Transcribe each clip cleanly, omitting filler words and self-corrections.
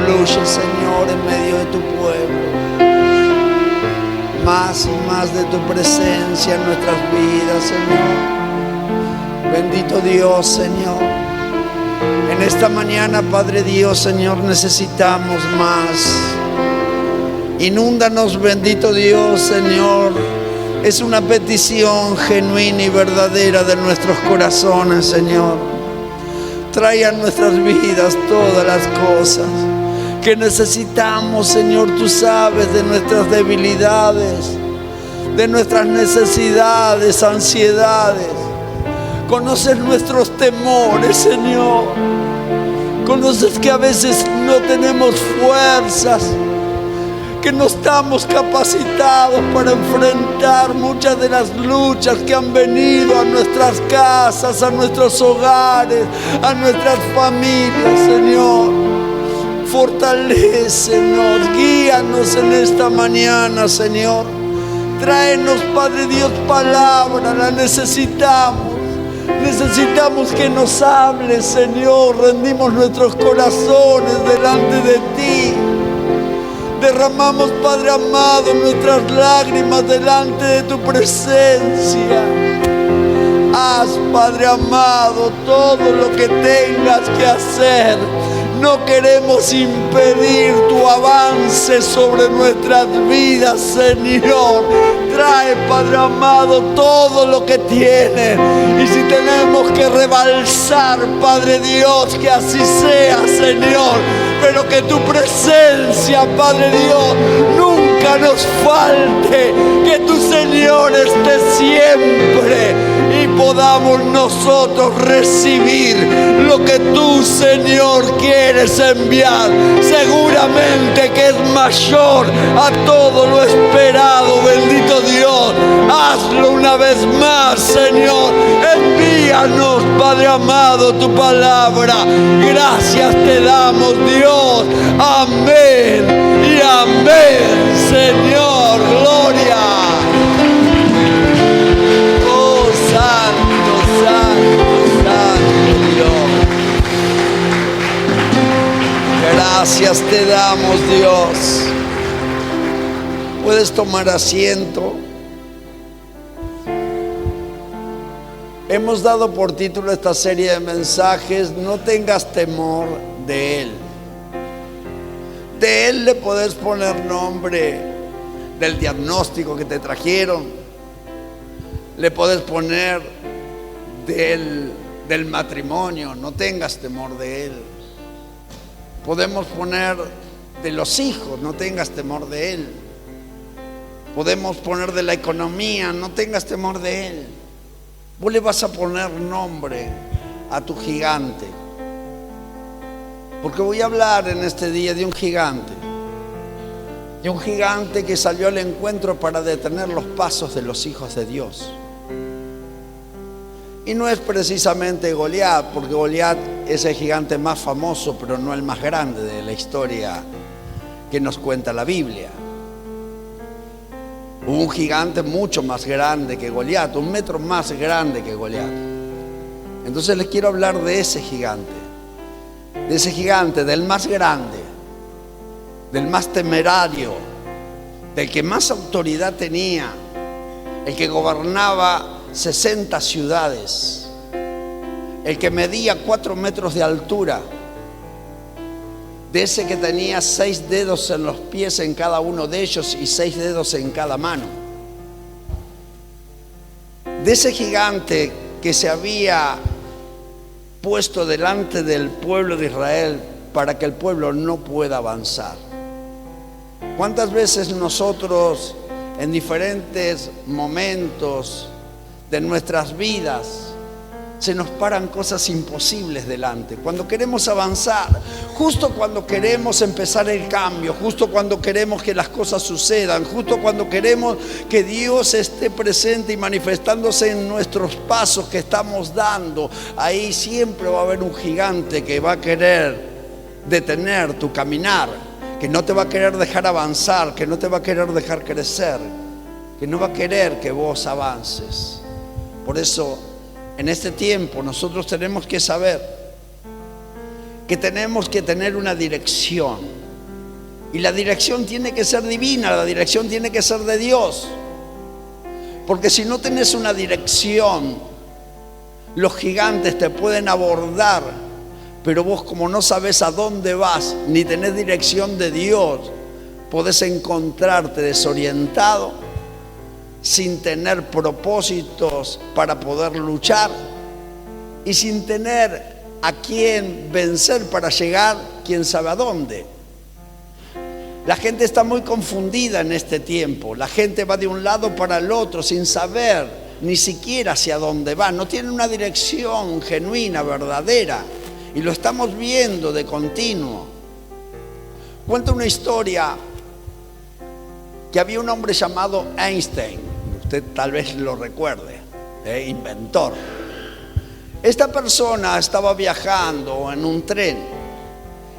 fluye, Señor, en medio de tu pueblo. Más y más de tu presencia en nuestras vidas, Señor. Bendito Dios, Señor. En esta mañana, Padre Dios, Señor, necesitamos más. Inúndanos, bendito Dios, Señor. Es una petición genuina y verdadera de nuestros corazones, Señor. Trae a nuestras vidas todas las cosas que necesitamos, Señor. Tú sabes de nuestras debilidades, de nuestras necesidades, ansiedades. Conoces nuestros temores, Señor. Conoces que a veces no tenemos fuerzas, que no estamos capacitados para enfrentar muchas de las luchas que han venido a nuestras casas, a nuestros hogares, a nuestras familias, Señor. Fortalécenos, guíanos en esta mañana, Señor. Tráenos, Padre Dios, palabra, la necesitamos. Necesitamos que nos hables, Señor. Rendimos nuestros corazones delante de ti. Derramamos, Padre amado, nuestras lágrimas delante de tu presencia. Haz, Padre amado, todo lo que tengas que hacer. No queremos impedir tu avance sobre nuestras vidas, Señor. Trae, Padre amado, todo lo que tienes. Y si tenemos que rebalsar, Padre Dios, que así sea, Señor. Pero que tu presencia, Padre Dios, nunca nos falte. Que tu Señor esté siempre. Y podamos nosotros recibir lo que tú, Señor, quieres enviar. Seguramente que es mayor a todo lo esperado, bendito Dios. Hazlo una vez más, Señor. Envíanos, Padre amado, tu palabra. Gracias te damos, Dios. Amén y amén, Señor. Gloria. Gracias te damos, Dios. Puedes tomar asiento. Hemos dado por título a esta serie de mensajes: no tengas temor de Él. De Él le podés poner nombre del diagnóstico que te trajeron. Le podés poner del matrimonio. No tengas temor de Él. Podemos poner de los hijos, no tengas temor de Él. Podemos poner de la economía, no tengas temor de Él. Vos le vas a poner nombre a tu gigante. Porque voy a hablar en este día de un gigante. De un gigante que salió al encuentro para detener los pasos de los hijos de Dios. Y no es precisamente Goliat, porque Goliat es el gigante más famoso, pero no el más grande de la historia que nos cuenta la Biblia. Hubo un gigante mucho más grande que Goliat, 1 metro más grande que Goliat. Entonces les quiero hablar de ese gigante, del más grande, del más temerario, del que más autoridad tenía, el que gobernaba 60 ciudades, el que medía 4 metros de altura, de ese que tenía 6 dedos en los pies en cada uno de ellos y 6 dedos en cada mano, de ese gigante que se había puesto delante del pueblo de Israel para que el pueblo no pueda avanzar. ¿Cuántas veces nosotros en diferentes momentos de nuestras vidas se nos paran cosas imposibles delante? Cuando queremos avanzar, justo cuando queremos empezar el cambio, justo cuando queremos que las cosas sucedan, justo cuando queremos que Dios esté presente y manifestándose en nuestros pasos que estamos dando, ahí siempre va a haber un gigante que va a querer detener tu caminar, que no te va a querer dejar avanzar, que no te va a querer dejar crecer, que no va a querer que vos avances. Por eso, en este tiempo nosotros tenemos que saber que tenemos que tener una dirección. Y la dirección tiene que ser divina, la dirección tiene que ser de Dios. Porque si no tenés una dirección, los gigantes te pueden abordar, pero vos, como no sabes a dónde vas, ni tenés dirección de Dios, podés encontrarte desorientado, sin tener propósitos para poder luchar y sin tener a quién vencer para llegar quién sabe a dónde. La gente está muy confundida en este tiempo. La gente va de un lado para el otro sin saber ni siquiera hacia dónde va. No tienen una dirección genuina, verdadera. Y lo estamos viendo de continuo. Cuento una historia que había un hombre llamado Einstein. Usted tal vez lo recuerde, inventor. Esta persona estaba viajando en un tren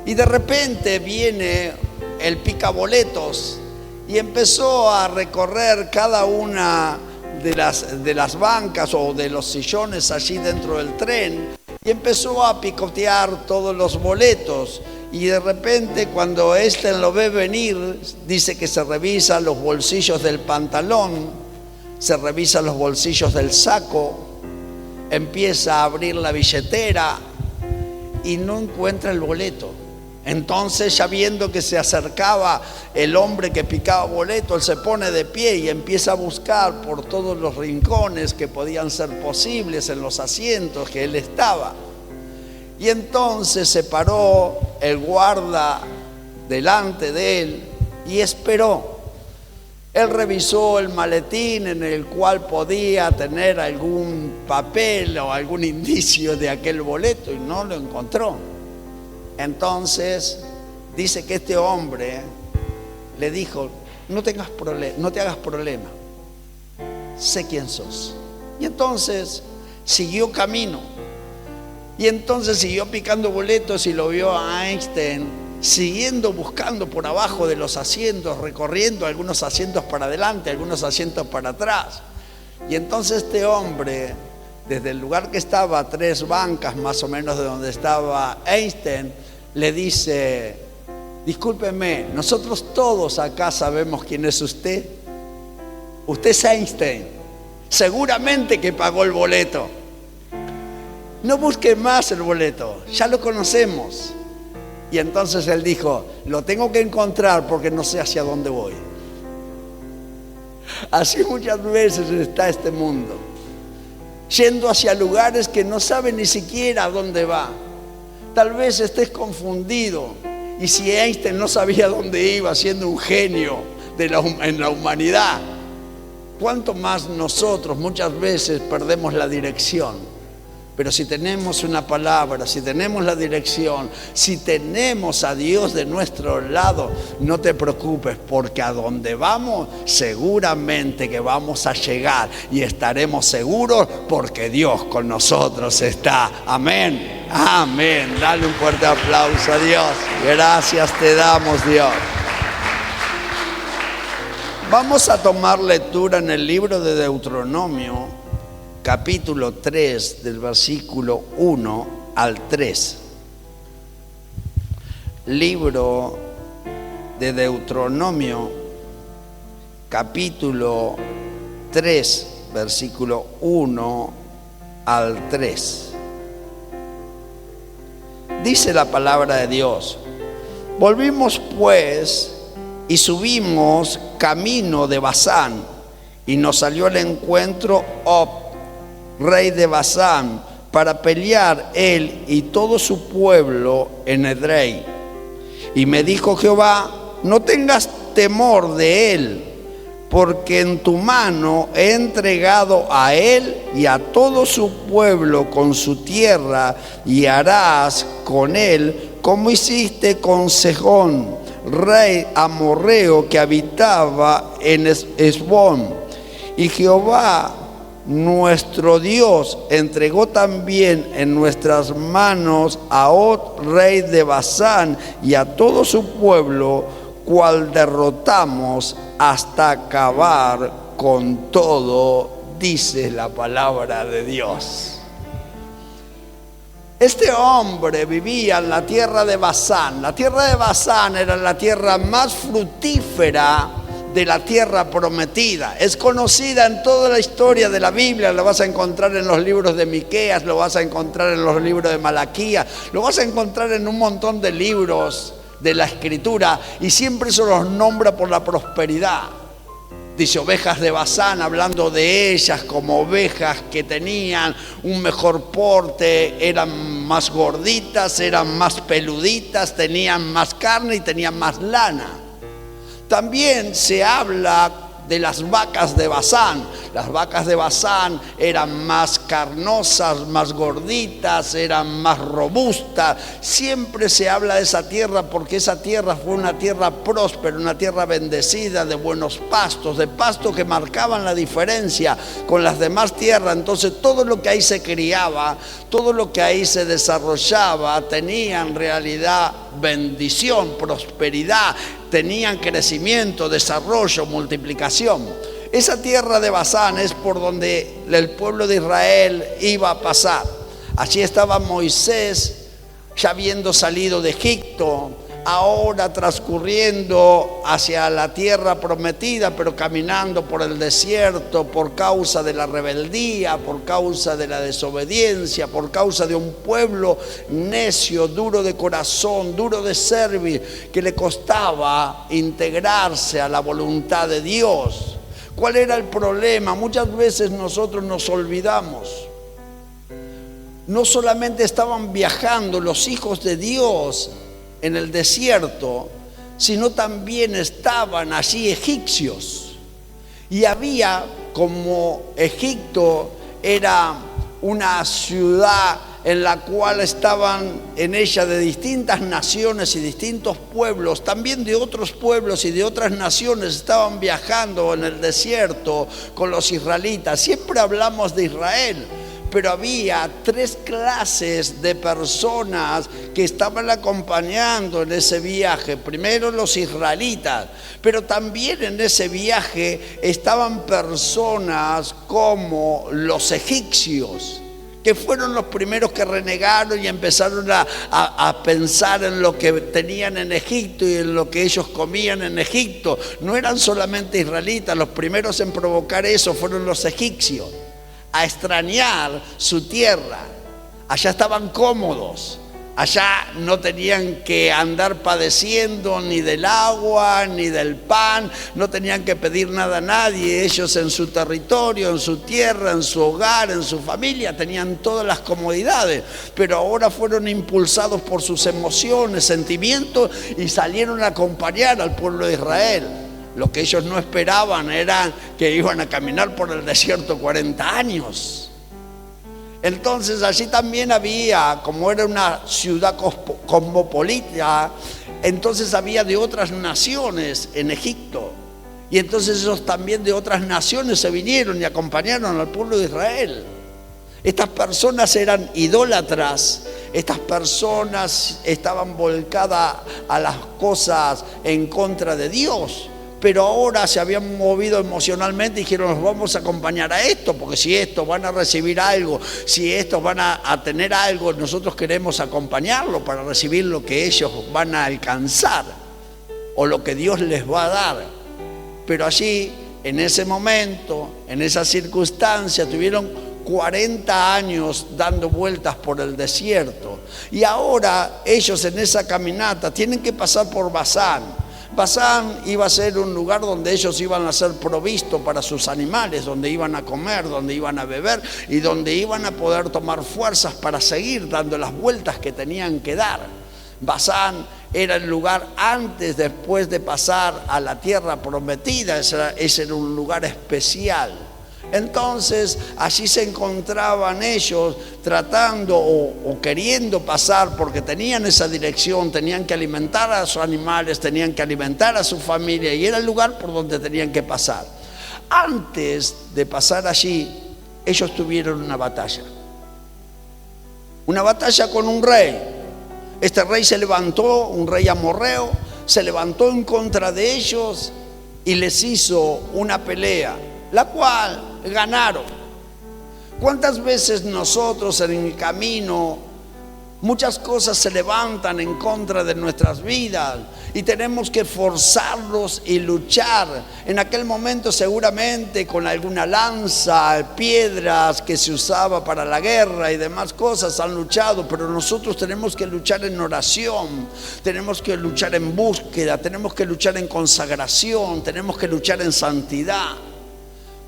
y de repente viene el picaboletos y empezó a recorrer cada una de las bancas o de los sillones allí dentro del tren y empezó a picotear todos los boletos. Y de repente, cuando lo ve venir, dice que se revisa los bolsillos del pantalón, se revisa los bolsillos del saco, empieza a abrir la billetera y no encuentra el boleto. Entonces, ya viendo que se acercaba el hombre que picaba boleto, él se pone de pie y empieza a buscar por todos los rincones que podían ser posibles en los asientos que él estaba. Y entonces se paró el guarda delante de él y esperó. Él revisó el maletín en el cual podía tener algún papel o algún indicio de aquel boleto y no lo encontró. Entonces dice que este hombre le dijo: no te hagas problema, sé quién sos. Y entonces siguió camino. Y entonces siguió picando boletos y lo vio a Einstein siguiendo buscando por abajo de los asientos, recorriendo algunos asientos para adelante, algunos asientos para atrás. Y entonces este hombre, desde el lugar que estaba a 3 bancas más o menos de donde estaba Einstein, le dice: discúlpeme, nosotros todos acá sabemos quién es usted. Usted es Einstein, seguramente que pagó el boleto. No busque más el boleto, ya lo conocemos. Y entonces él dijo: lo tengo que encontrar porque no sé hacia dónde voy. Así muchas veces está este mundo, yendo hacia lugares que no sabe ni siquiera a dónde va. Tal vez estés confundido. Y si Einstein no sabía dónde iba, siendo un genio en la humanidad, ¿cuánto más nosotros muchas veces perdemos la dirección? Pero si tenemos una palabra, si tenemos la dirección, si tenemos a Dios de nuestro lado, no te preocupes, porque a donde vamos seguramente que vamos a llegar y estaremos seguros porque Dios con nosotros está. Amén, amén. Dale un fuerte aplauso a Dios. Gracias te damos, Dios. Vamos a tomar lectura en el libro de Deuteronomio, capítulo 3, del versículo 1 al 3. Libro de Deuteronomio, capítulo 3, versículo 1 al 3. Dice la palabra de Dios: volvimos pues y subimos camino de Basán, y nos salió al encuentro Og, rey de Basán, para pelear él y todo su pueblo en Edrei. Y me dijo Jehová: no tengas temor de él, porque en tu mano he entregado a él y a todo su pueblo con su tierra, y harás con él como hiciste con Sejón, rey amorreo, que habitaba en Hesbón. Y Jehová nuestro Dios entregó también en nuestras manos a Og, rey de Basán, y a todo su pueblo, cual derrotamos hasta acabar con todo, dice la palabra de Dios. Este hombre vivía en la tierra de Basán. La tierra de Basán era la tierra más fructífera de la tierra prometida. Es conocida en toda la historia de la Biblia. Lo vas a encontrar en los libros de Miqueas, lo vas a encontrar en los libros de Malaquías, lo vas a encontrar en un montón de libros de la Escritura, y siempre se los nombra por la prosperidad. Dice ovejas de Basán, hablando de ellas como ovejas que tenían un mejor porte, eran más gorditas, eran más peluditas, tenían más carne y tenían más lana. También se habla de las vacas de Basán. Las vacas de Basán eran más carnosas, más gorditas, eran más robustas. Siempre se habla de esa tierra porque esa tierra fue una tierra próspera, una tierra bendecida, de buenos pastos, de pastos que marcaban la diferencia con las demás tierras. Entonces todo lo que ahí se criaba, todo lo que ahí se desarrollaba, tenía en realidad bendición, prosperidad, tenían crecimiento, desarrollo, multiplicación. Esa tierra de Basán es por donde el pueblo de Israel iba a pasar. Allí estaba Moisés, ya habiendo salido de Egipto, ahora transcurriendo hacia la tierra prometida, pero caminando por el desierto por causa de la rebeldía, por causa de la desobediencia, por causa de un pueblo necio, duro de corazón, duro de servir, que le costaba integrarse a la voluntad de Dios. ¿Cuál era el problema? Muchas veces nosotros nos olvidamos. No solamente estaban viajando los hijos de Dios en el desierto, sino también estaban allí egipcios. Y había, como Egipto era una ciudad en la cual estaban en ella de distintas naciones y distintos pueblos, también de otros pueblos y de otras naciones estaban viajando en el desierto con los israelitas. Siempre hablamos de Israel, pero había tres clases de personas que estaban acompañando en ese viaje. Primero los israelitas, pero también en ese viaje estaban personas como los egipcios, que fueron los primeros que renegaron y empezaron a pensar en lo que tenían en Egipto y en lo que ellos comían en Egipto. No eran solamente israelitas, los primeros en provocar eso fueron los egipcios, a extrañar su tierra. Allá estaban cómodos, allá no tenían que andar padeciendo ni del agua ni del pan, no tenían que pedir nada a nadie. Ellos en su territorio, en su tierra, en su hogar, en su familia, tenían todas las comodidades, pero ahora fueron impulsados por sus emociones, sentimientos, y salieron a acompañar al pueblo de Israel. Lo que ellos no esperaban era que iban a caminar por el desierto 40 años. Entonces allí también había, como era una ciudad cosmopolita, entonces había de otras naciones en Egipto. Y entonces ellos también de otras naciones se vinieron y acompañaron al pueblo de Israel. Estas personas eran idólatras, estas personas estaban volcadas a las cosas en contra de Dios. Pero ahora se habían movido emocionalmente y dijeron, nos vamos a acompañar a esto, porque si estos van a recibir algo, si estos van a tener algo, nosotros queremos acompañarlo para recibir lo que ellos van a alcanzar o lo que Dios les va a dar. Pero allí, en ese momento, en esa circunstancia, tuvieron 40 años dando vueltas por el desierto. Y ahora ellos en esa caminata tienen que pasar por Basán. Basán iba a ser un lugar donde ellos iban a ser provistos para sus animales, donde iban a comer, donde iban a beber y donde iban a poder tomar fuerzas para seguir dando las vueltas que tenían que dar. Basán era el lugar antes, después de pasar a la tierra prometida. Ese era un lugar especial. Entonces allí se encontraban ellos tratando o queriendo pasar, porque tenían esa dirección, tenían que alimentar a sus animales, tenían que alimentar a su familia, y era el lugar por donde tenían que pasar. Antes de pasar allí, ellos tuvieron una batalla con un rey. Este rey se levantó, un rey amorreo, se levantó en contra de ellos y les hizo una pelea, la cual ganaron. ¿Cuántas veces nosotros en el camino Muchas cosas se levantan en contra de nuestras vidas y tenemos que forzarlos y luchar. En aquel momento seguramente con alguna lanza, piedras que se usaba para la guerra y demás cosas han luchado, pero nosotros tenemos que luchar en oración, tenemos que luchar en búsqueda, tenemos que luchar en consagración, tenemos que luchar en santidad.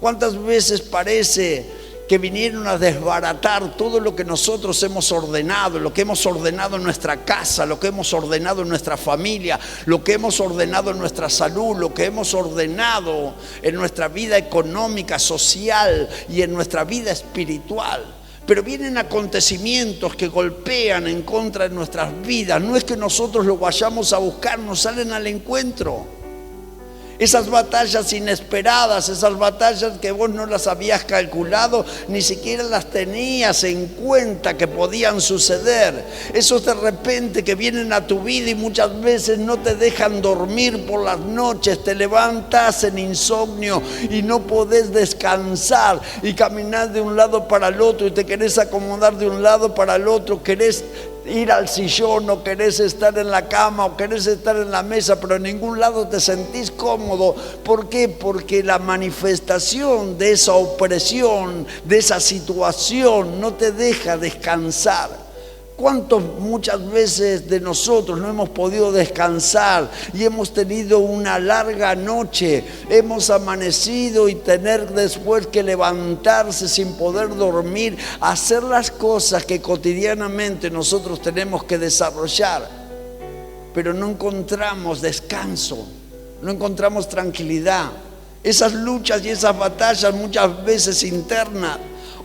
¿Cuántas veces parece que vinieron a desbaratar todo lo que nosotros hemos ordenado, lo que hemos ordenado en nuestra casa, lo que hemos ordenado en nuestra familia, lo que hemos ordenado en nuestra salud, lo que hemos ordenado en nuestra vida económica, social y en nuestra vida espiritual? Pero vienen acontecimientos que golpean en contra de nuestras vidas. No es que nosotros lo vayamos a buscar, nos salen al encuentro. Esas batallas inesperadas, esas batallas que vos no las habías calculado, ni siquiera las tenías en cuenta que podían suceder. Esos de repente que vienen a tu vida y muchas veces no te dejan dormir por las noches, te levantas en insomnio y no podés descansar y caminás de un lado para el otro y te querés acomodar de un lado para el otro, querés ir al sillón o querés estar en la cama o querés estar en la mesa, pero en ningún lado te sentís cómodo. ¿Por qué? Porque la manifestación de esa opresión, de esa situación, no te deja descansar. ¿Cuántos muchas veces de nosotros no hemos podido descansar y hemos tenido una larga noche? Hemos amanecido y tener después que levantarse sin poder dormir, hacer las cosas que cotidianamente nosotros tenemos que desarrollar, pero no encontramos descanso, no encontramos tranquilidad. Esas luchas y esas batallas muchas veces internas,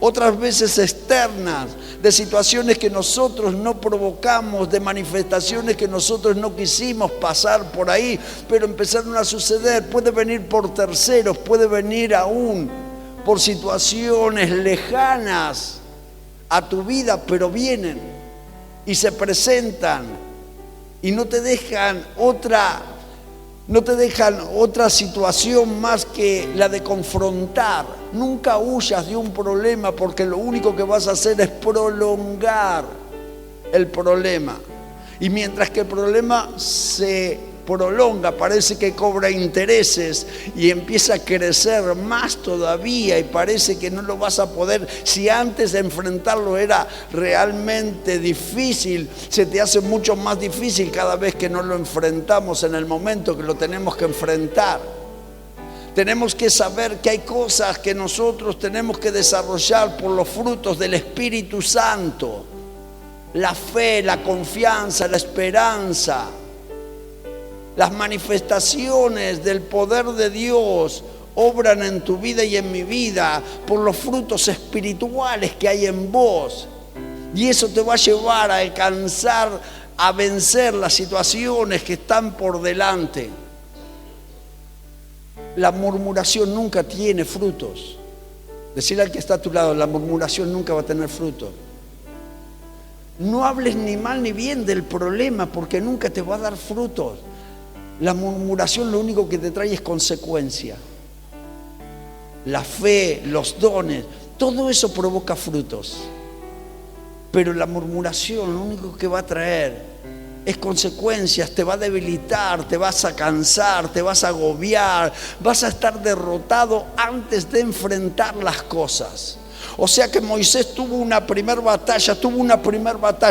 otras veces externas, de situaciones que nosotros no provocamos, de manifestaciones que nosotros no quisimos pasar por ahí, pero empezaron a suceder. Puede venir por terceros, puede venir aún por situaciones lejanas a tu vida, pero vienen y se presentan y no te dejan otra situación más que la de confrontar. Nunca huyas de un problema, porque lo único que vas a hacer es prolongar el problema. Y mientras que el problema se prolonga, parece que cobra intereses y empieza a crecer más todavía y parece que no lo vas a poder. Si antes de enfrentarlo era realmente difícil, se te hace mucho más difícil cada vez que no lo enfrentamos en el momento que lo tenemos que enfrentar. Tenemos que saber que hay cosas que nosotros tenemos que desarrollar por los frutos del Espíritu Santo: la fe, la confianza, la esperanza. Las manifestaciones del poder de Dios obran en tu vida y en mi vida por los frutos espirituales que hay en vos. Y eso te va a llevar a alcanzar, a vencer las situaciones que están por delante. La murmuración nunca tiene frutos. Decirle al que está a tu lado: la murmuración nunca va a tener frutos. No hables ni mal ni bien del problema, porque nunca te va a dar frutos. La murmuración lo único que te trae es consecuencia. La fe, los dones, todo eso provoca frutos. Pero la murmuración lo único que va a traer es consecuencias. Te va a debilitar, te vas a cansar, te vas a agobiar, vas a estar derrotado antes de enfrentar las cosas. O sea que Moisés tuvo una primer batalla.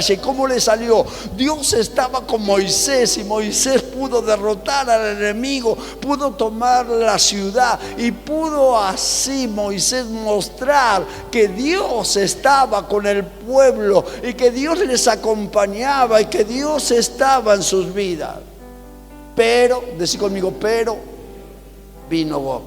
¿Y cómo le salió? Dios estaba con Moisés y Moisés pudo derrotar al enemigo, pudo tomar la ciudad y pudo así Moisés mostrar que Dios estaba con el pueblo y que Dios les acompañaba y que Dios estaba en sus vidas. Pero, decí conmigo, pero vino vos.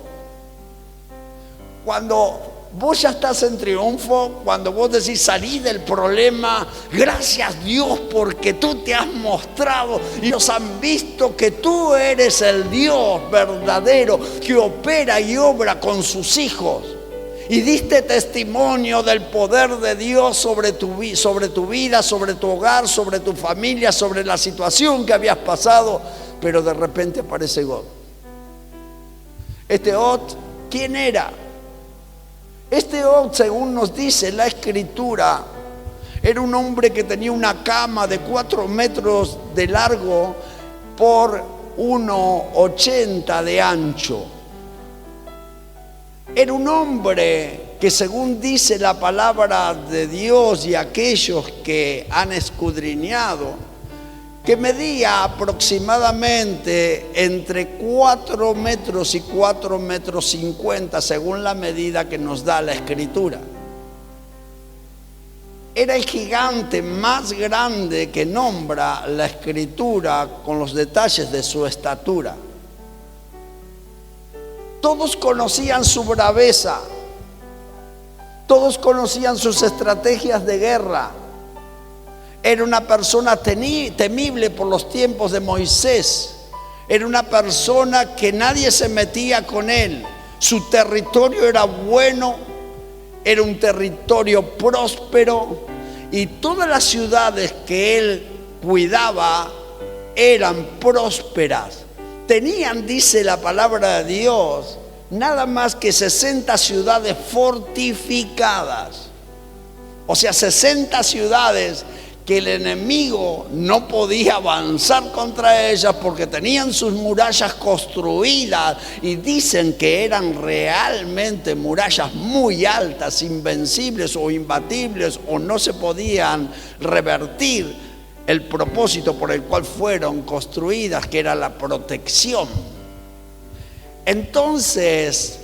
Cuando vos ya estás en triunfo, cuando vos decís salí del problema, gracias Dios porque tú te has mostrado y nos han visto que tú eres el Dios verdadero que opera y obra con sus hijos. Y diste testimonio del poder de Dios sobre tu vida, sobre tu hogar, sobre tu familia, sobre la situación que habías pasado, pero de repente aparece God. Este Ot, ¿quién era? Este Og, según nos dice la Escritura, Era un hombre que tenía una cama de 4 metros de largo por 1,80 de ancho. Era un hombre que, según dice la palabra de Dios y aquellos que han escudriñado, que medía aproximadamente entre 4 metros y 4,50 metros, según la medida que nos da la Escritura. Era el gigante más grande que nombra la Escritura con los detalles de su estatura. Todos conocían su braveza, todos conocían sus estrategias de guerra. Era una persona temible por los tiempos de Moisés. Era una persona que nadie se metía con él. Su territorio era bueno, era un territorio próspero, y todas las ciudades que él cuidaba eran prósperas. Tenían, dice la palabra de Dios, nada más que 60 ciudades fortificadas. O sea, 60 ciudades que el enemigo no podía avanzar contra ellas porque tenían sus murallas construidas, y dicen que eran realmente murallas muy altas, invencibles o imbatibles, o no se podían revertir el propósito por el cual fueron construidas, que era la protección. Entonces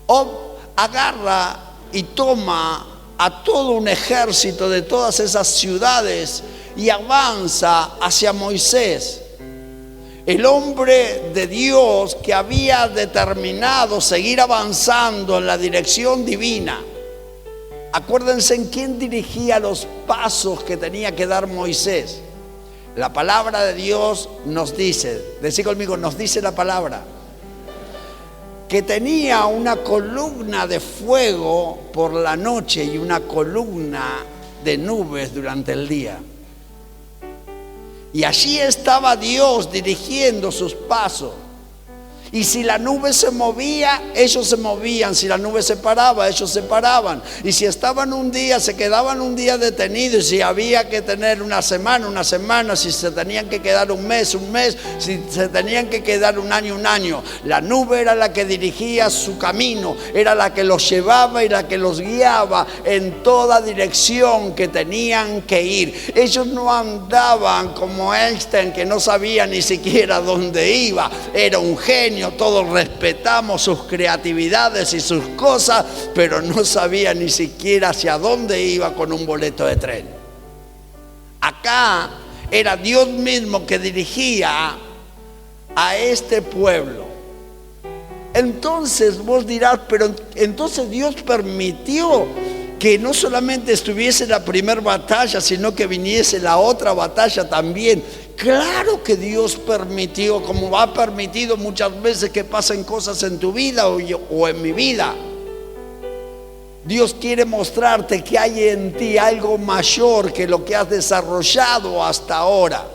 Ob agarra y toma a todo un ejército de todas esas ciudades y avanza hacia Moisés, el hombre de Dios que había determinado seguir avanzando en la dirección divina. Acuérdense en quién dirigía los pasos que tenía que dar Moisés. La palabra de Dios nos dice, decí conmigo, nos dice la palabra, que tenía una columna de fuego por la noche y una columna de nubes durante el día. Y allí estaba Dios dirigiendo sus pasos. Y si la nube se movía, ellos se movían. Si la nube se paraba, ellos se paraban. Y si estaban un día, se quedaban un día detenidos. Y si había que tener una semana. Si se tenían que quedar un mes. Si se tenían que quedar un año. La nube era la que dirigía su camino, era la que los llevaba y la que los guiaba en toda dirección que tenían que ir. Ellos no andaban como Einstein, que no sabía ni siquiera dónde iba. Era un genio. Todos respetamos sus creatividades y sus cosas, pero no sabía ni siquiera hacia dónde iba con un boleto de tren. Acá era Dios mismo que dirigía a este pueblo. Entonces vos dirás, pero entonces Dios permitió que no solamente estuviese la primera batalla, sino que viniese la otra batalla también. Claro que Dios permitió, como ha permitido muchas veces que pasen cosas en tu vida o en mi vida. Dios quiere mostrarte que hay en ti algo mayor que lo que has desarrollado hasta ahora.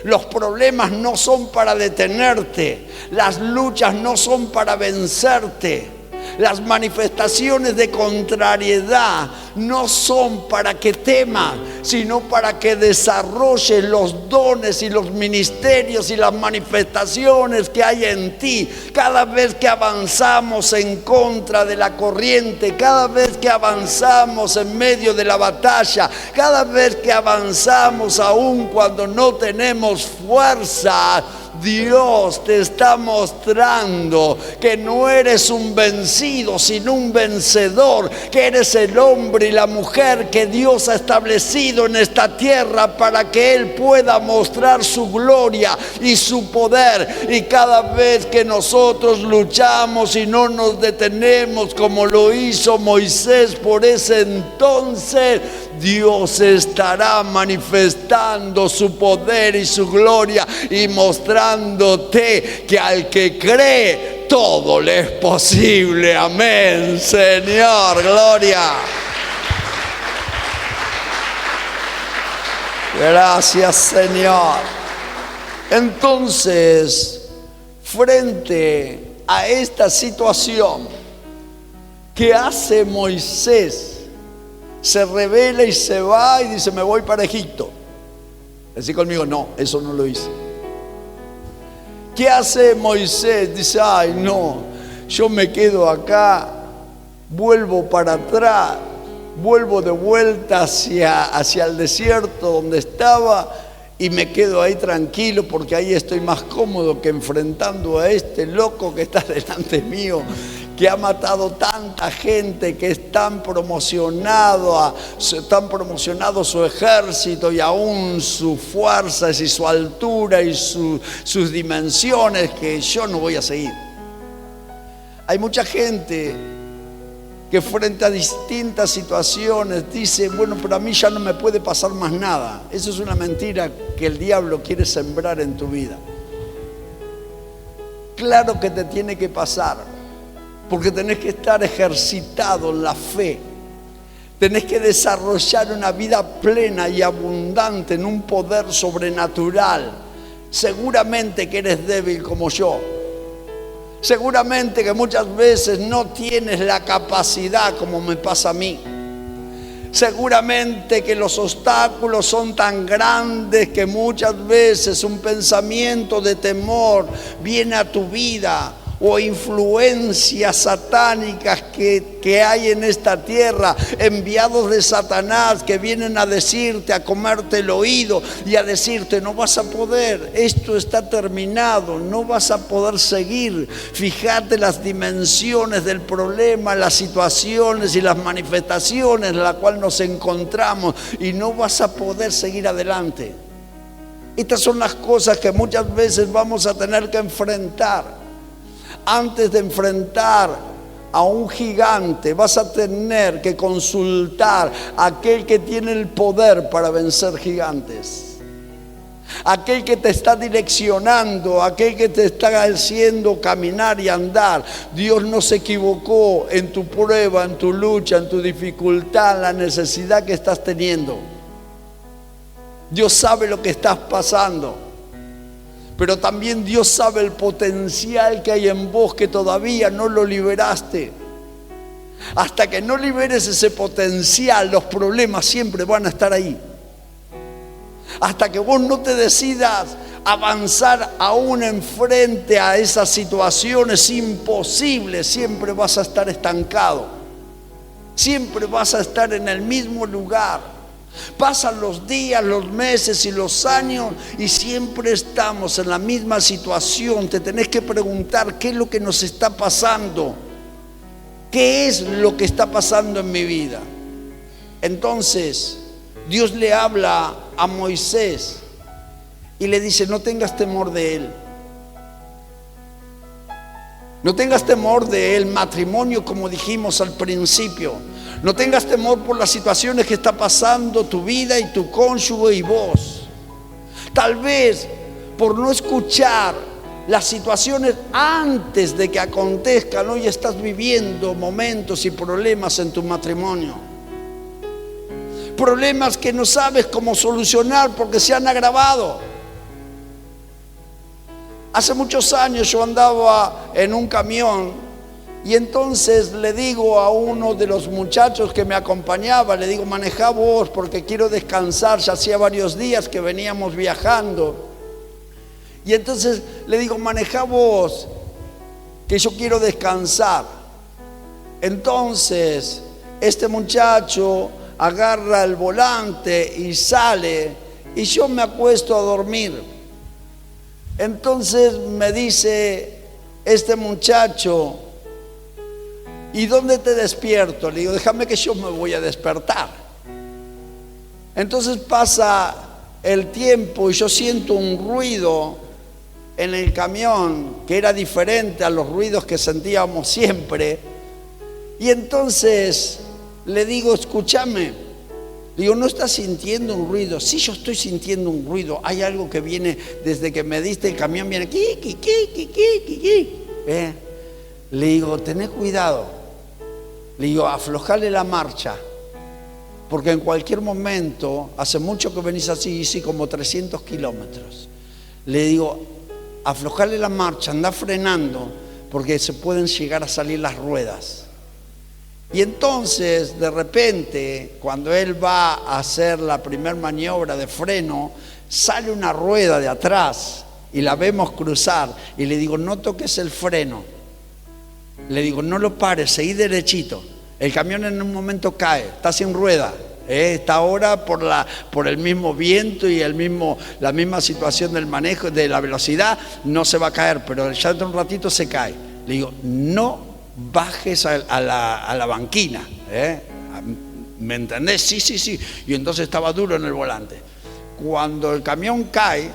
Los problemas no son para detenerte, las luchas no son para vencerte. Las manifestaciones de contrariedad no son para que temas, sino para que desarrolles los dones y los ministerios y las manifestaciones que hay en ti. Cada vez que avanzamos en contra de la corriente, cada vez que avanzamos en medio de la batalla, cada vez que avanzamos aún cuando no tenemos fuerza, Dios te está mostrando que no eres un vencido, sino un vencedor, que eres el hombre y la mujer que Dios ha establecido en esta tierra para que Él pueda mostrar su gloria y su poder. Y cada vez que nosotros luchamos y no nos detenemos como lo hizo Moisés por ese entonces, Dios estará manifestando su poder y su gloria y mostrándote que al que cree todo le es posible. Amén, Señor, gloria. Gracias, Señor. Entonces, frente a esta situación, ¿qué hace Moisés? se revela y se va y dice: me voy para Egipto. Así conmigo: no, eso no lo hice. ¿Qué hace Moisés? Dice: ay, no, yo me quedo acá, vuelvo para atrás, vuelvo de vuelta hacia el desierto donde estaba y me quedo ahí tranquilo, porque ahí estoy más cómodo que enfrentando a este loco que está delante mío, que ha matado tanta gente, que es tan promocionado su ejército y aún sus fuerzas y su altura y sus dimensiones, que yo no voy a seguir. Hay mucha gente que frente a distintas situaciones dice: bueno, pero a mí ya no me puede pasar más nada. Eso es una mentira que el diablo quiere sembrar en tu vida. Claro que te tiene que pasar, porque tenés que estar ejercitado en la fe. Tenés que desarrollar una vida plena y abundante en un poder sobrenatural. Seguramente que eres débil como yo. Seguramente que muchas veces no tienes la capacidad como me pasa a mí. Seguramente que los obstáculos son tan grandes que muchas veces un pensamiento de temor viene a tu vida, o influencias satánicas que hay en esta tierra, enviados de Satanás, que vienen a decirte, a comerte el oído y a decirte: no vas a poder, esto está terminado, no vas a poder seguir. Fíjate las dimensiones del problema, las situaciones y las manifestaciones en las cuales nos encontramos, y no vas a poder seguir adelante. Estas son las cosas que muchas veces vamos a tener que enfrentar. Antes de enfrentar a un gigante, vas a tener que consultar a aquel que tiene el poder para vencer gigantes. Aquel que te está direccionando, aquel que te está haciendo caminar y andar. Dios no se equivocó en tu prueba, en tu lucha, en tu dificultad, en la necesidad que estás teniendo. Dios sabe lo que estás pasando. Pero también Dios sabe el potencial que hay en vos, que todavía no lo liberaste. Hasta que no liberes ese potencial, los problemas siempre van a estar ahí. Hasta que vos no te decidas avanzar aún enfrente a esas situaciones imposibles, siempre vas a estar estancado. Siempre vas a estar en el mismo lugar. Pasan los días, los meses y los años y siempre estamos en la misma situación. Te tenés que preguntar: ¿qué es lo que nos está pasando? ¿Qué es lo que está pasando en mi vida? Entonces Dios le habla a Moisés y le dice: no tengas temor de él. No tengas temor del matrimonio, como dijimos al principio. No tengas temor por las situaciones que está pasando tu vida y tu cónyuge y vos. Tal vez por no escuchar las situaciones antes de que acontezcan, hoy estás viviendo momentos y problemas en tu matrimonio. Problemas que no sabes cómo solucionar porque se han agravado. Hace muchos años yo andaba en un camión y entonces le digo a uno de los muchachos que me acompañaba, le digo: manejá vos porque quiero descansar, ya hacía varios días que veníamos viajando. Y entonces le digo: manejá vos, que yo quiero descansar. Entonces este muchacho agarra el volante y sale, y yo me acuesto a dormir. Entonces me dice este muchacho: ¿y dónde te despierto? Le digo: déjame que yo me voy a despertar. Entonces pasa el tiempo y yo siento un ruido en el camión que era diferente a los ruidos que sentíamos siempre. Y entonces le digo: escúchame. Le digo: ¿no estás sintiendo un ruido? Sí, yo estoy sintiendo un ruido. Hay algo que viene desde que me diste el camión, viene qui. Le digo: tené cuidado. Le digo: aflojale la marcha, porque en cualquier momento, hace mucho que venís así, hice como 300 kilómetros. Le digo: aflojale la marcha, anda frenando, porque se pueden llegar a salir las ruedas. Y entonces, de repente, cuando él va a hacer la primera maniobra de freno, sale una rueda de atrás y la vemos cruzar. Y le digo, no toques el freno. Le digo, no lo pares, seguí derechito. El camión en un momento cae, está sin rueda. Está ahora por el mismo viento y la misma situación del manejo, de la velocidad, no se va a caer, pero ya dentro de un ratito se cae. Le digo, no bajes a la banquina, ¿me entendés? Sí. Y entonces estaba duro en el volante. Cuando el camión cae,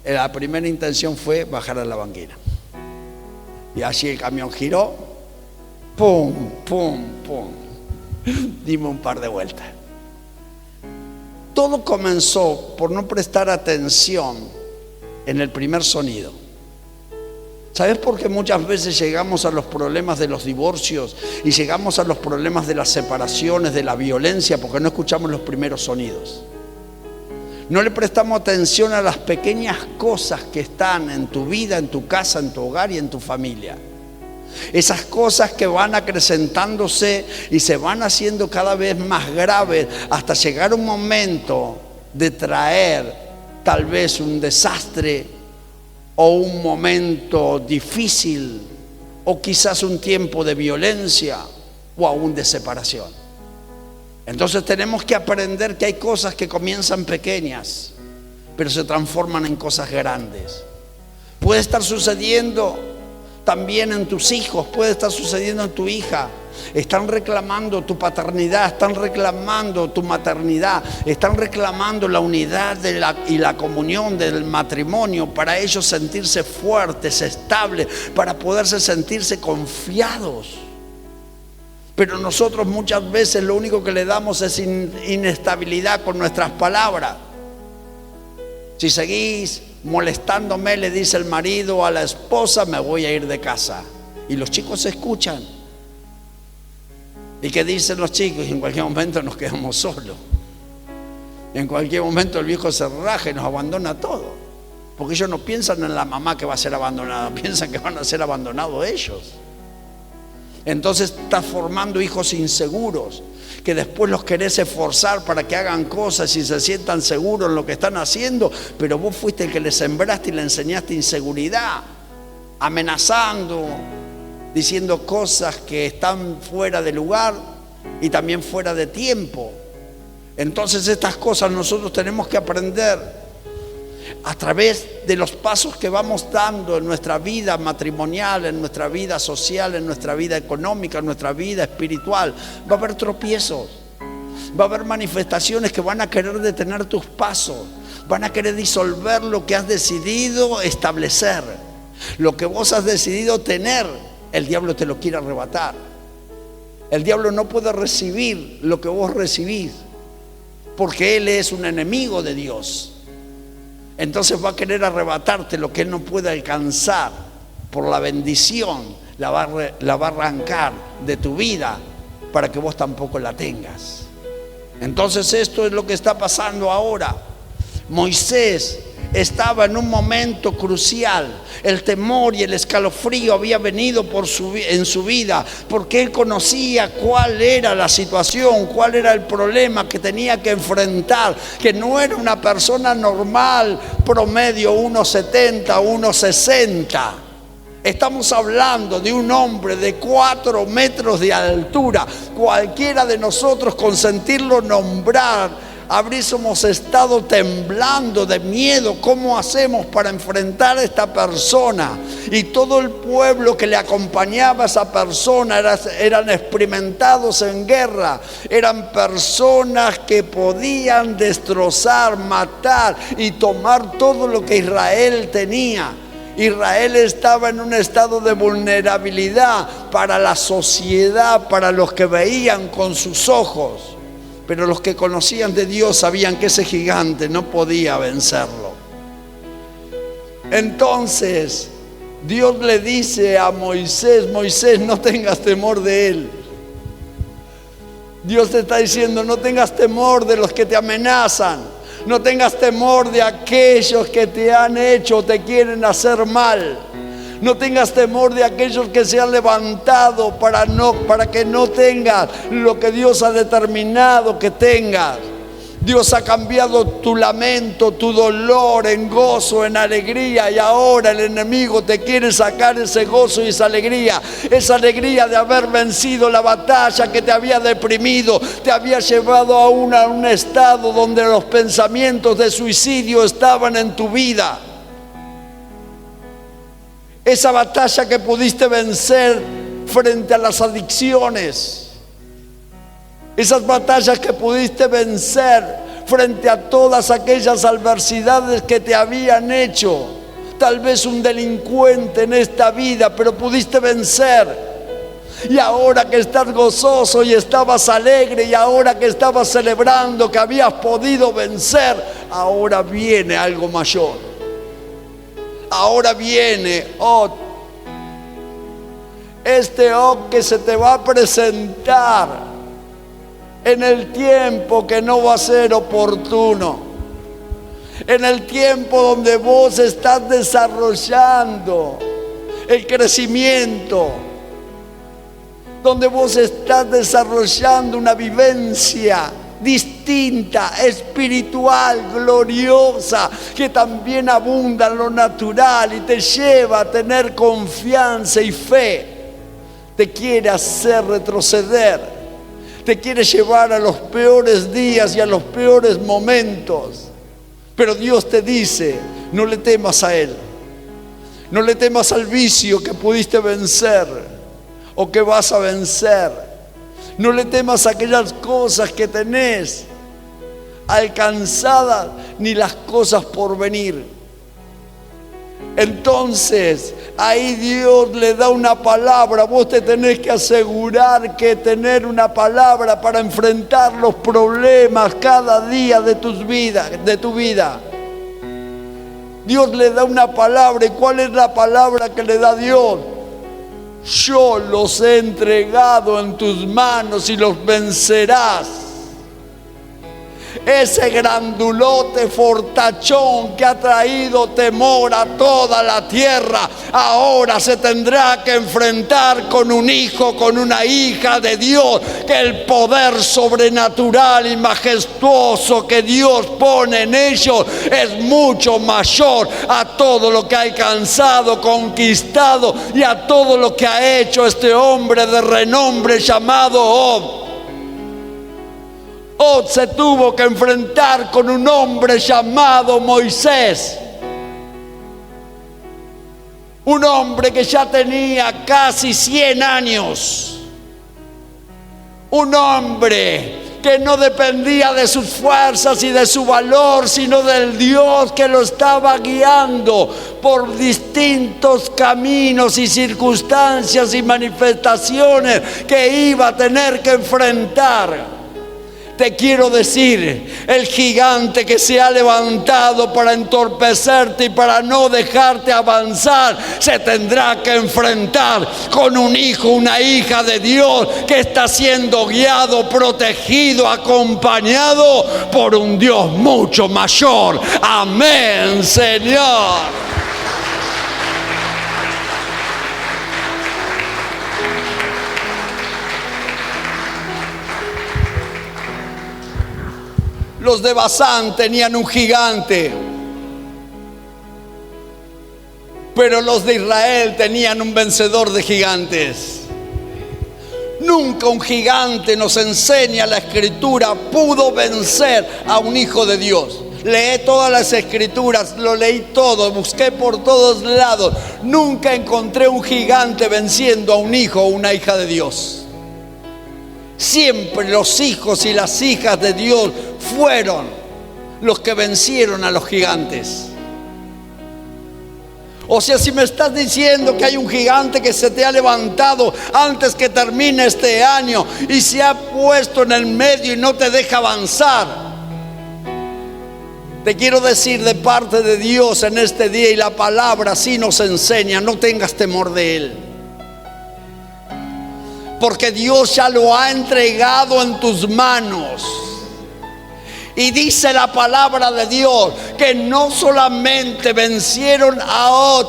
la primera intención fue bajar a la banquina. Y así el camión giró, pum, pum, pum. Dimos un par de vueltas. Todo comenzó por no prestar atención en el primer sonido. ¿Sabes por qué muchas veces llegamos a los problemas de los divorcios y llegamos a los problemas de las separaciones, de la violencia? Porque no escuchamos los primeros sonidos. No le prestamos atención a las pequeñas cosas que están en tu vida, en tu casa, en tu hogar y en tu familia. Esas cosas que van acrecentándose y se van haciendo cada vez más graves hasta llegar un momento de traer tal vez un desastre o un momento difícil o quizás un tiempo de violencia o aún de separación. Entonces tenemos que aprender que hay cosas que comienzan pequeñas pero se transforman en cosas grandes. Puede estar sucediendo también en tus hijos, puede estar sucediendo en tu hija. Están reclamando tu paternidad, están reclamando tu maternidad, están reclamando la unidad y la comunión del matrimonio para ellos sentirse fuertes, estables, para poderse sentirse confiados. Pero nosotros muchas veces lo único que le damos es inestabilidad con nuestras palabras. Si seguís molestándome, le dice el marido a la esposa, me voy a ir de casa. Y los chicos escuchan. ¿Y qué dicen los chicos? Y en cualquier momento nos quedamos solos. En cualquier momento el viejo se raja y nos abandona todo. Porque ellos no piensan en la mamá que va a ser abandonada, piensan que van a ser abandonados ellos. Entonces estás formando hijos inseguros, que después los querés esforzar para que hagan cosas y se sientan seguros en lo que están haciendo, pero vos fuiste el que les sembraste y le enseñaste inseguridad, amenazando, diciendo cosas que están fuera de lugar y también fuera de tiempo. Entonces estas cosas nosotros tenemos que aprender a través de los pasos que vamos dando en nuestra vida matrimonial, en nuestra vida social, en nuestra vida económica, en nuestra vida espiritual. Va a haber tropiezos, va a haber manifestaciones que van a querer detener tus pasos, van a querer disolver lo que has decidido establecer, lo que vos has decidido tener. El diablo te lo quiere arrebatar. El diablo no puede recibir lo que vos recibís, porque él es un enemigo de Dios. Entonces va a querer arrebatarte lo que él no puede alcanzar por la bendición, la va a arrancar de tu vida para que vos tampoco la tengas. Entonces esto es lo que está pasando ahora. Moisés estaba en un momento crucial. El temor y el escalofrío había venido en su vida, porque él conocía cuál era la situación, cuál era el problema que tenía que enfrentar, que no era una persona normal, promedio 1,70, 1,60. Estamos hablando de un hombre de 4 metros de altura. Cualquiera de nosotros, con sentirlo nombrar, habríamos estado temblando de miedo. ¿Cómo hacemos para enfrentar a esta persona? Y todo el pueblo que le acompañaba a esa persona eran experimentados en guerra, eran personas que podían destrozar, matar y tomar todo lo que Israel tenía. Israel estaba en un estado de vulnerabilidad para la sociedad, para los que veían con sus ojos. Pero los que conocían de Dios sabían que ese gigante no podía vencerlo. Entonces Dios le dice a Moisés: Moisés, no tengas temor de él. Dios te está diciendo: no tengas temor de los que te amenazan, no tengas temor de aquellos que te han hecho o te quieren hacer mal. No tengas temor de aquellos que se han levantado para que no tengas lo que Dios ha determinado que tengas. Dios ha cambiado tu lamento, tu dolor en gozo, en alegría, y ahora el enemigo te quiere sacar ese gozo y esa alegría de haber vencido la batalla que te había deprimido, te había llevado a un estado donde los pensamientos de suicidio estaban en tu vida. Esa batalla que pudiste vencer frente a las adicciones. Esas batallas que pudiste vencer frente a todas aquellas adversidades que te habían hecho tal vez un delincuente en esta vida, pero pudiste vencer. Y ahora que estás gozoso y estabas alegre, y ahora que estabas celebrando que habías podido vencer, ahora viene algo mayor. Ahora viene este que se te va a presentar en el tiempo que no va a ser oportuno, en el tiempo donde vos estás desarrollando el crecimiento, donde vos estás desarrollando una vivencia distinta, espiritual, gloriosa, que también abunda en lo natural y te lleva a tener confianza y fe. Te quiere hacer retroceder. Te quiere llevar a los peores días y a los peores momentos. Pero Dios te dice, no le temas a Él. No le temas al vicio que pudiste vencer o que vas a vencer. No le temas a aquellas cosas que tenés alcanzadas, ni las cosas por venir. Entonces, ahí Dios le da una palabra. Vos te tenés que asegurar que tener una palabra para enfrentar los problemas cada día de tu vida. Dios le da una palabra. ¿Y cuál es la palabra que le da Dios? Yo los he entregado en tus manos y los vencerás. Ese grandulote fortachón que ha traído temor a toda la tierra, ahora se tendrá que enfrentar con un hijo, con una hija de Dios, que el poder sobrenatural y majestuoso que Dios pone en ellos es mucho mayor a todo lo que ha alcanzado, conquistado, y a todo lo que ha hecho este hombre de renombre llamado Job. Job se tuvo que enfrentar con un hombre llamado Moisés. Un hombre que ya tenía casi 100 años. Un hombre que no dependía de sus fuerzas y de su valor, sino del Dios que lo estaba guiando por distintos caminos y circunstancias y manifestaciones que iba a tener que enfrentar. Te quiero decir, el gigante que se ha levantado para entorpecerte y para no dejarte avanzar, se tendrá que enfrentar con un hijo, una hija de Dios que está siendo guiado, protegido, acompañado por un Dios mucho mayor. Amén, Señor. Los de Basán tenían un gigante, pero los de Israel tenían un vencedor de gigantes. Nunca un gigante, nos enseña la Escritura, pudo vencer a un hijo de Dios. Leí todas las Escrituras, lo leí todo, busqué por todos lados. Nunca encontré un gigante venciendo a un hijo o una hija de Dios. Siempre los hijos y las hijas de Dios fueron los que vencieron a los gigantes. O sea, si me estás diciendo que hay un gigante que se te ha levantado antes que termine este año y se ha puesto en el medio y no te deja avanzar, te quiero decir de parte de Dios en este día, y la palabra así nos enseña, no tengas temor de él. Porque Dios ya lo ha entregado en tus manos. Y dice la palabra de Dios que no solamente vencieron a Job,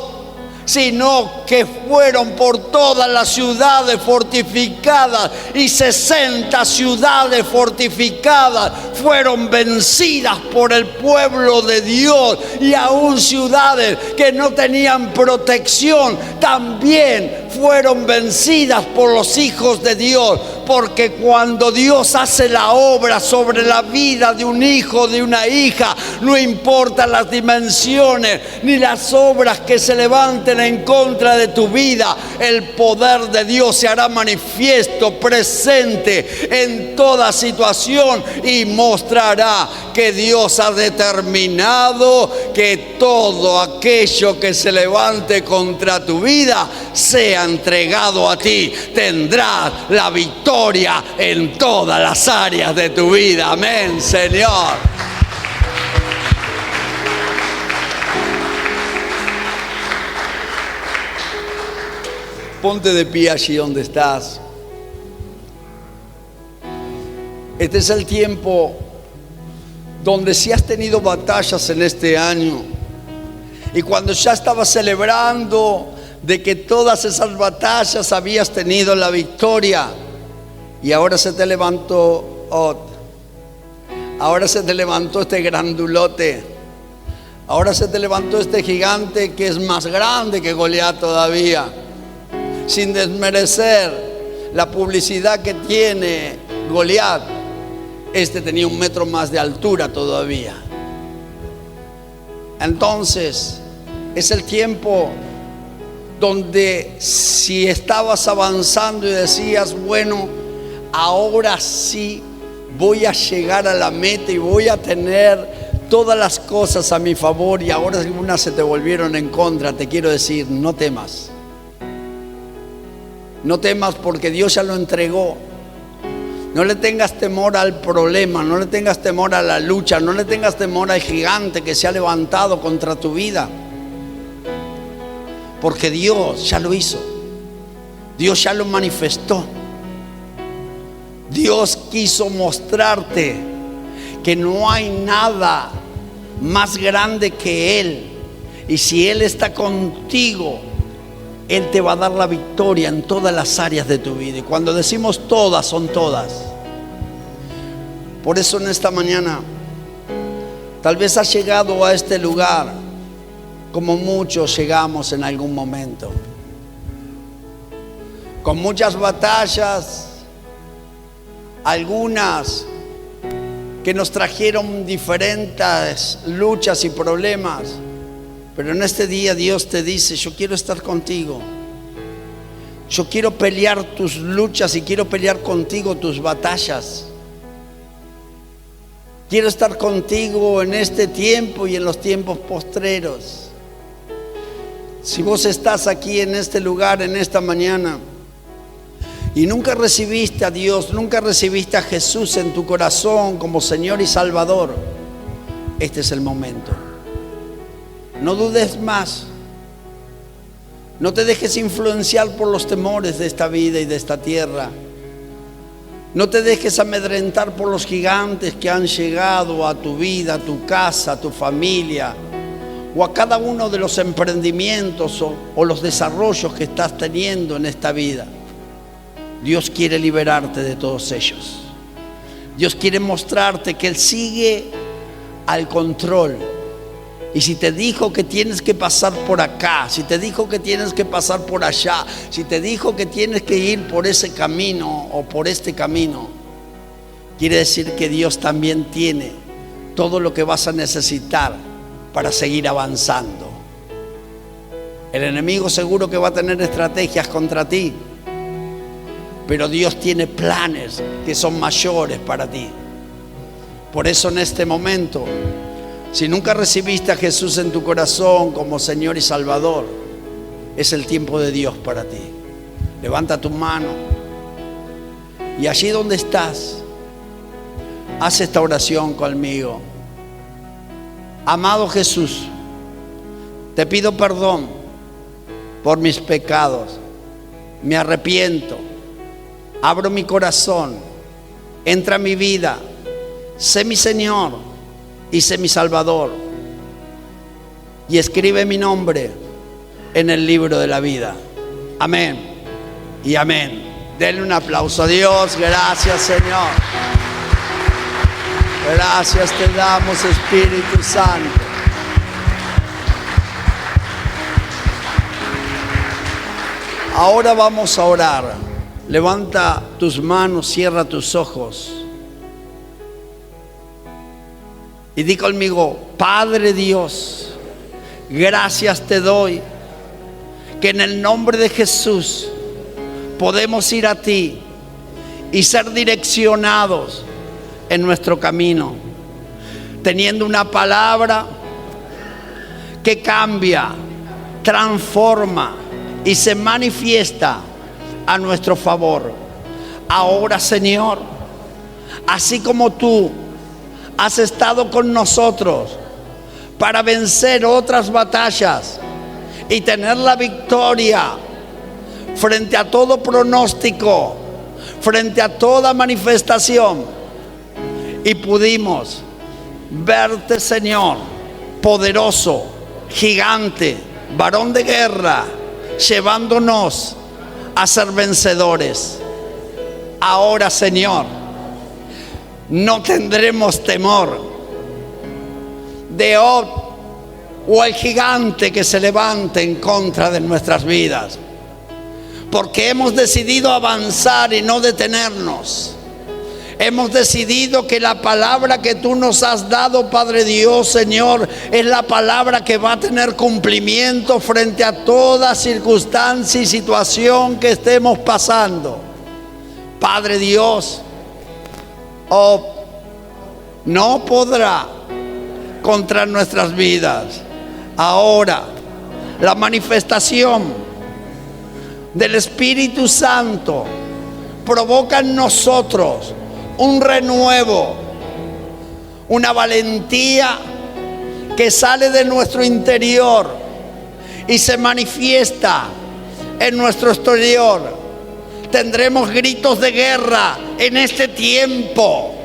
sino que fueron por todas las ciudades fortificadas, y 60 ciudades fortificadas fueron vencidas por el pueblo de Dios, y aún ciudades que no tenían protección también fueron vencidas por los hijos de Dios. Porque cuando Dios hace la obra sobre la vida de un hijo, de una hija, no importa las dimensiones ni las obras que se levanten en contra de tu vida, el poder de Dios se hará manifiesto, presente en toda situación, y mostrará que Dios ha determinado que todo aquello que se levante contra tu vida sea entregado a ti. Tendrás la victoria en todas las áreas de tu vida. Amén, Señor. Ponte de pie allí donde estás. Este es el tiempo donde si has tenido batallas en este año, y cuando ya estabas celebrando de que todas esas batallas habías tenido la victoria, y ahora se te levantó ahora se te levantó este grandulote, ahora se te levantó este gigante que es más grande que Goliat todavía, sin desmerecer la publicidad que tiene Goliat. Este tenía 1 metro más de altura todavía. Entonces es el tiempo donde si estabas avanzando y decías, bueno, ahora sí voy a llegar a la meta y voy a tener todas las cosas a mi favor, y ahora algunas se te volvieron en contra, te quiero decir, no temas. No temas, porque Dios ya lo entregó. No le tengas temor al problema, no le tengas temor a la lucha, no le tengas temor al gigante que se ha levantado contra tu vida, porque Dios ya lo hizo. Dios ya lo manifestó. Dios quiso mostrarte que no hay nada más grande que Él, y si Él está contigo, Él te va a dar la victoria en todas las áreas de tu vida. Y cuando decimos todas, son todas. Por eso en esta mañana, tal vez has llegado a este lugar como muchos llegamos en algún momento, con muchas batallas, algunas que nos trajeron diferentes luchas y problemas. Pero en este día Dios te dice, yo quiero estar contigo. Yo quiero pelear tus luchas y quiero pelear contigo tus batallas. Quiero estar contigo en este tiempo y en los tiempos postreros. Si vos estás aquí en este lugar, en esta mañana, y nunca recibiste a Dios, nunca recibiste a Jesús en tu corazón como Señor y Salvador, este es el momento. No dudes más. No te dejes influenciar por los temores de esta vida y de esta tierra. No te dejes amedrentar por los gigantes que han llegado a tu vida, a tu casa, a tu familia, o a cada uno de los emprendimientos o los desarrollos que estás teniendo en esta vida. Dios quiere liberarte de todos ellos. Dios quiere mostrarte que Él sigue al control. Y si te dijo que tienes que pasar por acá, si te dijo que tienes que pasar por allá, si te dijo que tienes que ir por ese camino o por este camino, quiere decir que Dios también tiene todo lo que vas a necesitar para seguir avanzando. El enemigo seguro que va a tener estrategias contra ti, pero Dios tiene planes que son mayores para ti. Por eso en este momento, si nunca recibiste a Jesús en tu corazón como Señor y Salvador, es el tiempo de Dios para ti. Levanta tu mano y allí donde estás, haz esta oración conmigo. Amado Jesús, te pido perdón por mis pecados. Me arrepiento. Abro mi corazón. Entra a mi vida. Sé mi Señor y sé mi Salvador. Y escribe mi nombre en el libro de la vida. Amén y amén. Denle un aplauso a Dios. Gracias, Señor. Gracias te damos, Espíritu Santo. Ahora vamos a orar. Levanta tus manos, cierra tus ojos y di conmigo: Padre Dios, gracias te doy que en el nombre de Jesús podemos ir a ti y ser direccionados en nuestro camino, teniendo una palabra que cambia, transforma y se manifiesta a nuestro favor. Ahora, Señor, así como tú has estado con nosotros para vencer otras batallas y tener la victoria frente a todo pronóstico, frente a toda manifestación, y pudimos verte, Señor, poderoso, gigante, varón de guerra, llevándonos a ser vencedores. Ahora, Señor, no tendremos temor de Og o el gigante que se levante en contra de nuestras vidas, porque hemos decidido avanzar y no detenernos. Hemos decidido que la palabra que tú nos has dado, Padre Dios, Señor, es la palabra que va a tener cumplimiento frente a toda circunstancia y situación que estemos pasando. Padre Dios, no podrá contra nuestras vidas. Ahora, la manifestación del Espíritu Santo provoca en nosotros un renuevo, una valentía que sale de nuestro interior y se manifiesta en nuestro exterior. Tendremos gritos de guerra en este tiempo.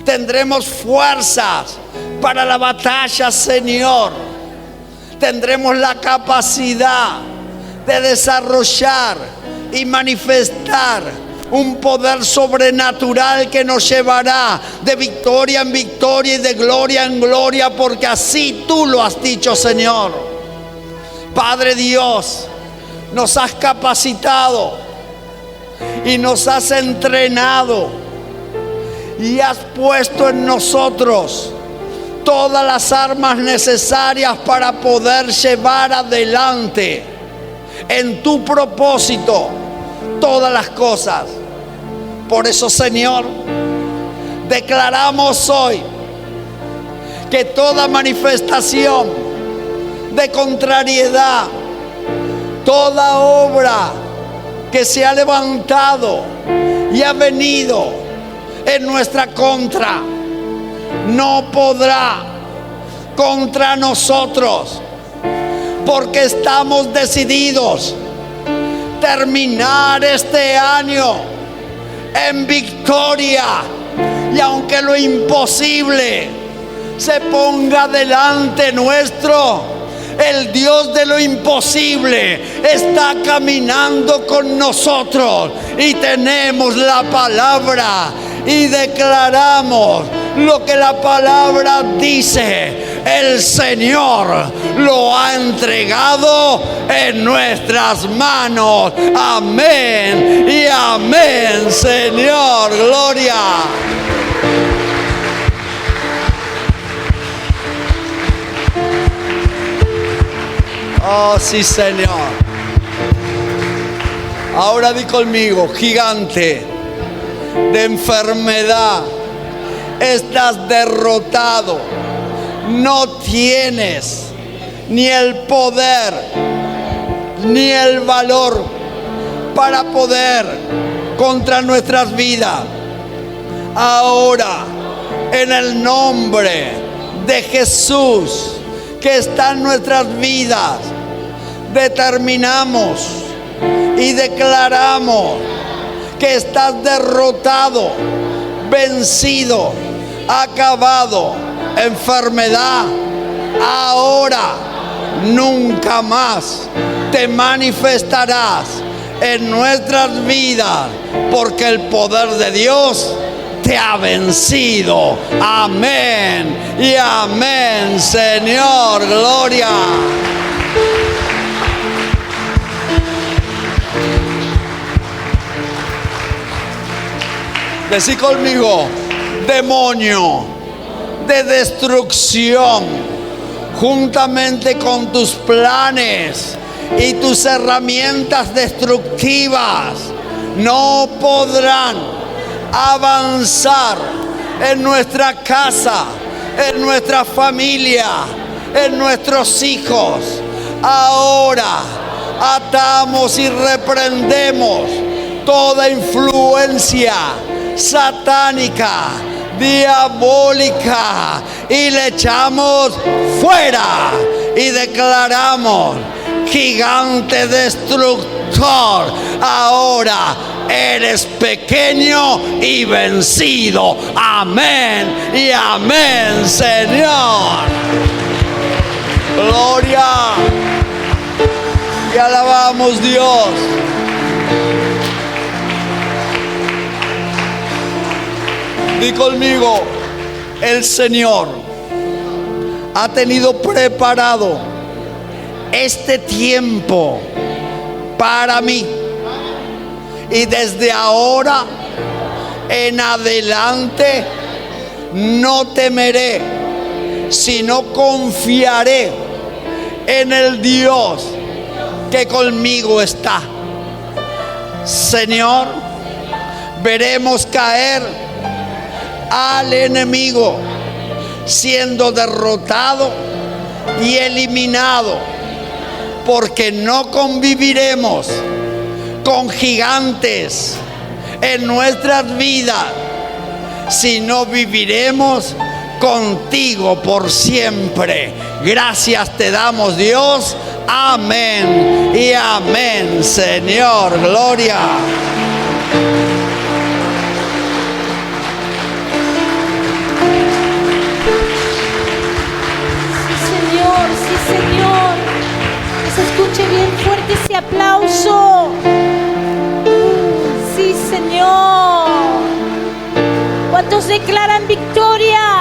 Tendremos fuerzas para la batalla, Señor. Tendremos la capacidad de desarrollar y manifestar un poder sobrenatural que nos llevará de victoria en victoria y de gloria en gloria, porque así tú lo has dicho, Señor. Padre Dios, nos has capacitado y nos has entrenado y has puesto en nosotros todas las armas necesarias para poder llevar adelante en tu propósito todas las cosas. Por eso, Señor, declaramos hoy que toda manifestación de contrariedad, toda obra que se ha levantado y ha venido en nuestra contra, no podrá contra nosotros, porque estamos decididos terminar este año en victoria. Y aunque lo imposible se ponga delante nuestro, el Dios de lo imposible está caminando con nosotros, y tenemos la palabra y declaramos lo que la palabra dice. El Señor lo ha entregado en nuestras manos. Amén y amén, Señor. Gloria. Oh, sí, Señor. Ahora di conmigo: gigante de enfermedad, estás derrotado. No tienes ni el poder ni el valor para poder contra nuestras vidas. Ahora, en el nombre de Jesús que está en nuestras vidas, determinamos y declaramos que estás derrotado, vencido, acabado. Enfermedad, ahora nunca más te manifestarás en nuestras vidas, porque el poder de Dios te ha vencido. Amén y amén, Señor. Gloria. Decí conmigo: demonio de destrucción, juntamente con tus planes y tus herramientas destructivas, no podrán avanzar en nuestra casa, en nuestra familia, en nuestros hijos. Ahora atamos y reprendemos toda influencia satánica, diabólica, y le echamos fuera y declaramos: gigante destructor, ahora eres pequeño y vencido. Amén y amén, Señor. Gloria. Y alabamos, Dios. Di conmigo: el Señor ha tenido preparado este tiempo para mí, y desde ahora en adelante no temeré, sino confiaré en el Dios que conmigo está. Señor, veremos caer al enemigo siendo derrotado y eliminado, porque no conviviremos con gigantes en nuestras vidas, sino viviremos contigo por siempre. Gracias te damos, Dios. Amén y amén, Señor. Gloria. Sí, Señor. Que se escuche bien fuerte ese aplauso. Sí, Señor. ¿Cuántos declaran victoria?